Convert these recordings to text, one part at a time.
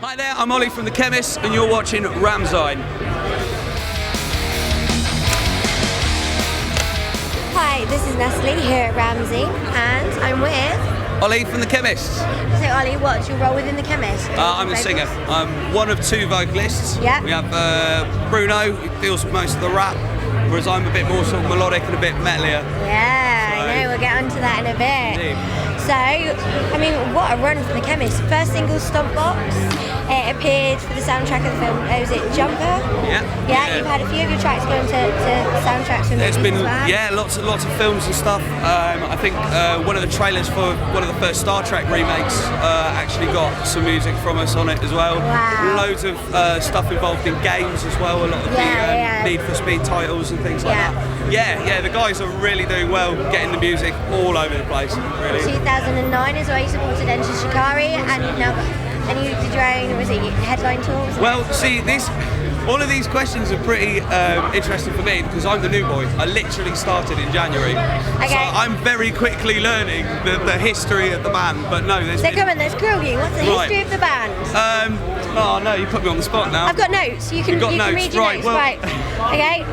Hi there, I'm Ollie from the Qemists and you're watching Ramsine. Hi, this is Natalie here at Ramsey and I'm with... Ollie from the Qemists. So Ollie, what's your role within the Qemists? I'm the singer. I'm one of two vocalists. Yeah. We have Bruno, who deals with most of the rap, whereas I'm a bit more sort of melodic and a bit metalier. Yeah, so, I know, we'll get onto that in a bit. Indeed. So, I mean, what a run for the Qemists. First single, Stomp Box. It appeared for the soundtrack of the film, was it Jumper? Yeah. Yeah, you've had a few of your tracks going to soundtracks from There's movies been, as well. yeah, lots of films and stuff. I think one of the trailers for one of the first Star Trek remakes actually got some music from us on it as well. Wow. Loads of stuff involved in games as well, a lot of the Need for Speed titles and things like that. Yeah, the guys are really doing well getting the music all over the place, really. 2009 is where you supported Enter Shikari and you've now got... And you did your own, was it headline tour? Well, see, all of these questions are pretty interesting for me because I'm the new boy. I literally started in January. Okay. So I'm very quickly learning the history of the band, but no, come on, let's grill you. What's the history of the band? Oh no, you put me on the spot now. I've got notes. You can read your notes. Well, right. Okay.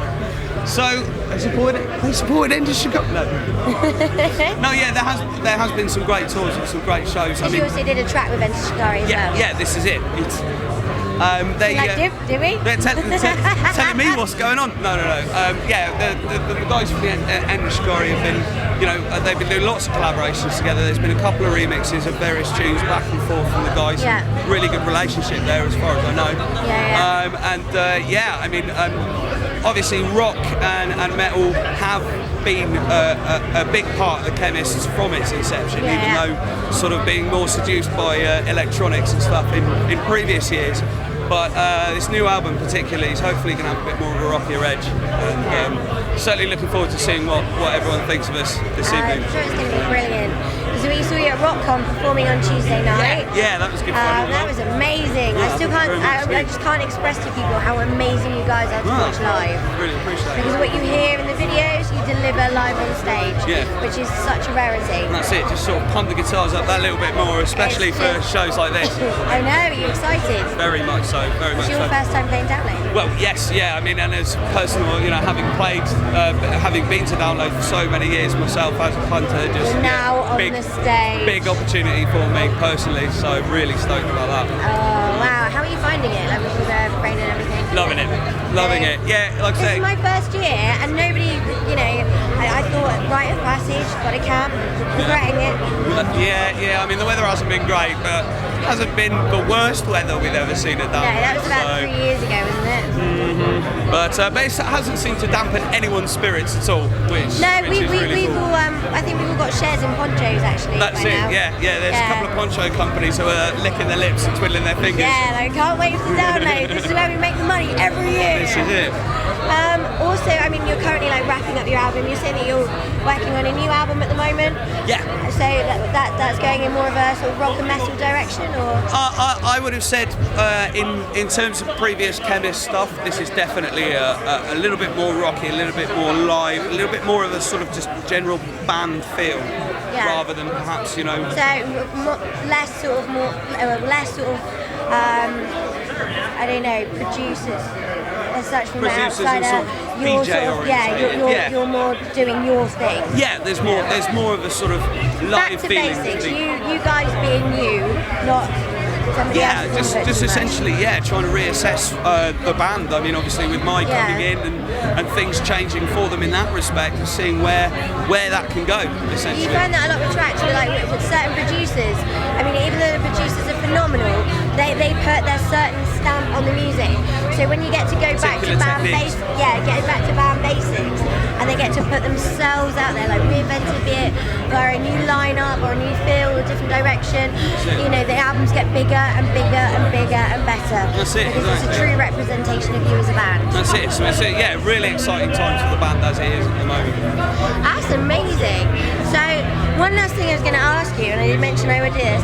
So they supported Enter Chicago. No. No, yeah, there has been some great tours and some great shows. I mean, you also did a track with Enter Shikari as well. Yeah, this is it. Did we? They're telling me what's going on. No. The guys from the Enter Shikari have been, they've been doing lots of collaborations together. There's been a couple of remixes of various tunes back and forth from the guys. Yeah. Really good relationship there, as far as I know. Yeah. Obviously rock and metal have been a big part of the Qemists from its inception, even though sort of being more seduced by electronics and stuff in previous years. But this new album particularly is hopefully going to have a bit more of a rockier edge, and certainly looking forward to seeing what everyone thinks of us this evening. I'm sure it's going to be brilliant. So we saw you at RockCon performing on Tuesday night. Yeah, that was good fun. That was amazing. Yeah, I just can't express to people how amazing you guys are to watch live. Really appreciate it. Because what you hear in the videos, you deliver live on stage, which is such a rarity. And that's it, just sort of pump the guitars up that little bit more, especially for shows like this. I know, are you excited? Very much so, very much so. It's your first time playing Download? Well, yes, yeah, I mean, and as personal, having been to Download for so many years myself as a punter, just now on the stage. Big opportunity for me personally, so really stoked about that. Oh wow, how are you finding it? Like with the rain and everything? Loving it. Yeah, like I say. This is my first year, and nobody, I thought rite of passage, got a camp, regretting it. Yeah. I mean, the weather hasn't been great, but hasn't been the worst weather we've ever seen at Download. No, that was about 3 years ago, wasn't it? Mm-hmm. But it hasn't seemed to dampen anyone's spirits at all, which is really cool. I think we've all got shares in ponchos actually. That's it. Now. Yeah. There's a couple of poncho companies who are licking their lips and twiddling their fingers. Yeah, I can't wait for the Download. This is where we make the money every year. This is it. Also, I mean, you're currently wrapping up your album. You're saying that you're working on a new album at the moment. Yeah. So that's going in more of a sort of rock and metal direction, or? I would have said in terms of previous Qemists stuff, this is definitely a little bit more rocky, a little bit more live, a little bit more of a sort of just general band feel, rather than perhaps So less sort of I don't know, producers as such from the outside. You're more doing your thing. Yeah, there's more of a sort of live feeling. Back to basics. You guys being you, not somebody else. just essentially, trying to reassess the band. I mean, obviously with Mike coming in and things changing for them in that respect, and seeing where that can go. Essentially, you find that a lot with tracks with certain producers. I mean, even though the producers are phenomenal, they put their certain stamp on the music. So when you get to go back to band basics, and they get to put themselves out there, like reinvent a bit, or a new lineup, or a new feel, or a different direction. The albums get bigger and bigger and bigger and better. That's it. Because it's a true representation of you as a band. That's it. So it's really exciting times for the band as it is at the moment. That's amazing. So one last thing I was going to ask you, and I did mention I would do this.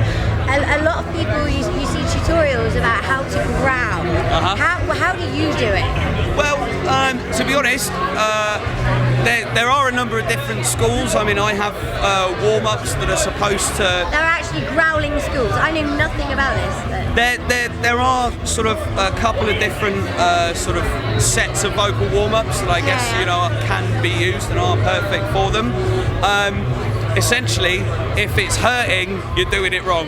A lot of people you see tutorials about how to growl. How do you do it? Well, to be honest, there are a number of different schools. I mean, I have warm-ups that are supposed to. There are actually growling schools. I knew nothing about this. There are sort of a couple of different sort of sets of vocal warm-ups that I guess can be used and are perfect for them. Essentially, if it's hurting, you're doing it wrong.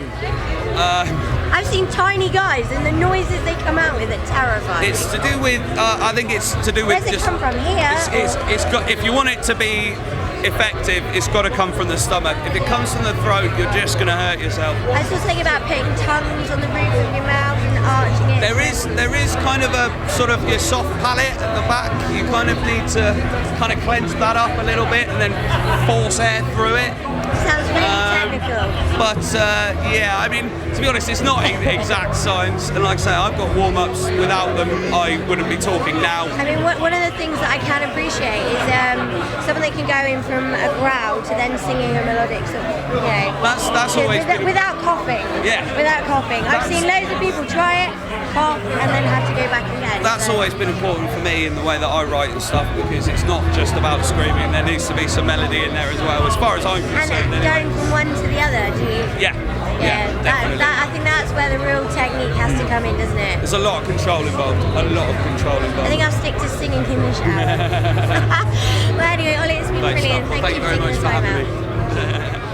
I've seen tiny guys and the noises they come out with are terrifying. It's to do with, I think it's to do with. Where's it come from? Here? It's got. If you want it to be effective, it's got to come from the stomach. If it comes from the throat, you're just going to hurt yourself. I was just thinking about putting tongues on the roof of your mouth and arching it. There is kind of a sort of your soft palate at the back. You kind of need to kind of clench that up a little bit and then force air through it. Sounds really technical. But yeah, I mean, to be honest, it's not exact science. And like I say, I've got warm-ups. Without them, I wouldn't be talking now. I mean, one of the things that I can appreciate is someone that can go in from a growl to then singing a melodic song. That's always been, without coughing. Yeah. Without coughing. I've seen loads of people try it, cough, and then have to go back again. That's always been important for me in the way that I write and stuff, because it's not just about screaming. There needs to be some melody in there as well, as far as I'm concerned. And going from one to the other, do you? Yeah. Definitely. I think that's where the real technique has to come in, doesn't it? There's a lot of control involved. A lot of control involved. I think I'll stick to singing in the shower. Well, anyway, Ollie, it's been brilliant. Thank you very much for taking the time having out. me.